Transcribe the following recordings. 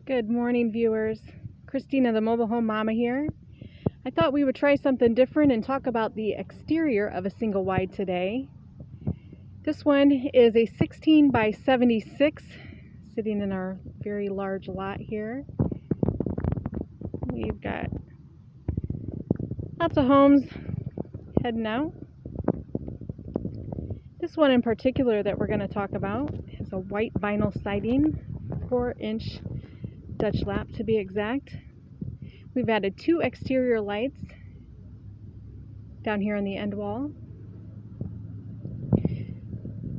Good morning, viewers. Kristina, the mobile home mama here. I thought we would try something different and talk about the exterior of a single wide today. This one is a 16 by 76 sitting in our very large lot here. We've got lots of homes heading out. This one in particular that we're going to talk about is a white vinyl siding, 4-inch Dutch lap to be exact. We've added 2 exterior lights down here on the end wall.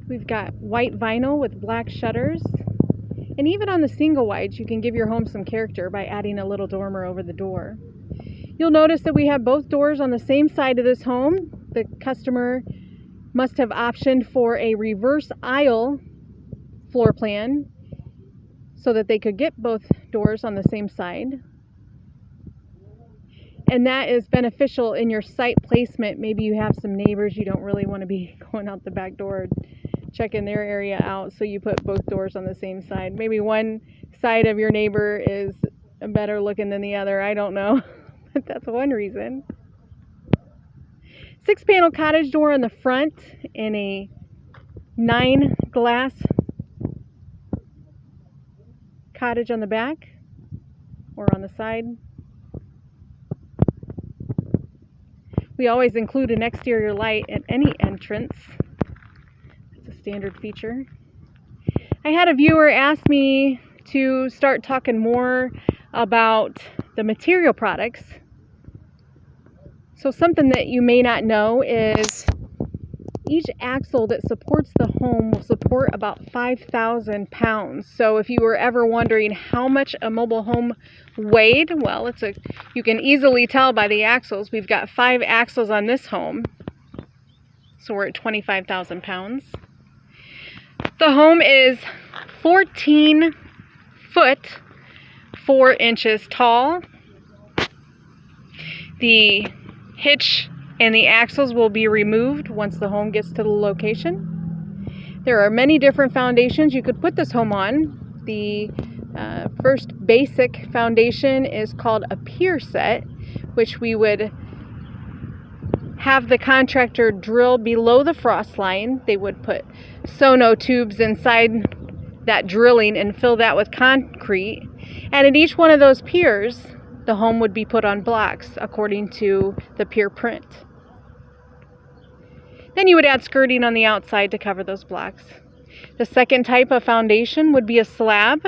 We've got white vinyl with black shutters. And even on the single wides, you can give your home some character by adding a little dormer over the door. You'll notice that we have both doors on the same side of this home. The customer must have optioned for a reverse aisle floor plan so that they could get both doors on the same side. And that is beneficial in your site placement. Maybe you have some neighbors you don't really want to be going out the back door checking their area out, so you put both doors on the same side. Maybe one side of your neighbor is better looking than the other. I don't know, but that's one reason. 6-panel cottage door on the front and a 9 glass cottage on the back or on the side. We always include an exterior light at any entrance. It's a standard feature. I had a viewer ask me to start talking more about the material products. So something that you may not know is each axle that supports the home will support about 5,000 pounds. So if you were ever wondering how much a mobile home weighed, well, you can easily tell by the axles. We've got 5 axles on this home, so we're at 25,000 pounds. The home is 14 foot 4 inches tall. The hitch and the axles will be removed once the home gets to the location. There are many different foundations you could put this home on. The first basic foundation is called a pier set, which we would have the contractor drill below the frost line. They would put sono tubes inside that drilling and fill that with concrete. And at each one of those piers, the home would be put on blocks according to the pier print. Then you would add skirting on the outside to cover those blocks. The second type of foundation would be a slab,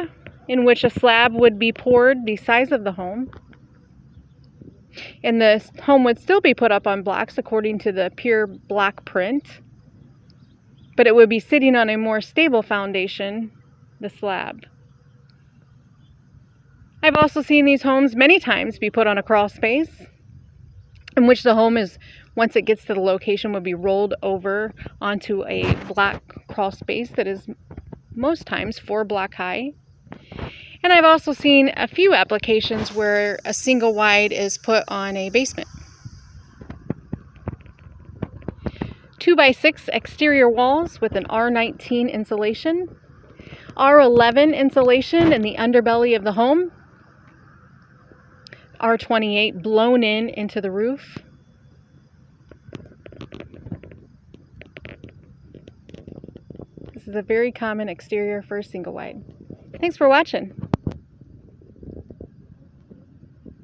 in which a slab would be poured the size of the home. And the home would still be put up on blocks according to the pier block print, but it would be sitting on a more stable foundation, the slab. I've also seen these homes many times be put on a crawl space, in which the home is, once it gets to the location, would be rolled over onto a block crawl space that is most times 4 block high. And I've also seen a few applications where a single wide is put on a basement. 2x6 exterior walls with an R19 insulation, R11 insulation in the underbelly of the home, R28 blown into the roof. This is a very common exterior for a single wide. Thanks for watching.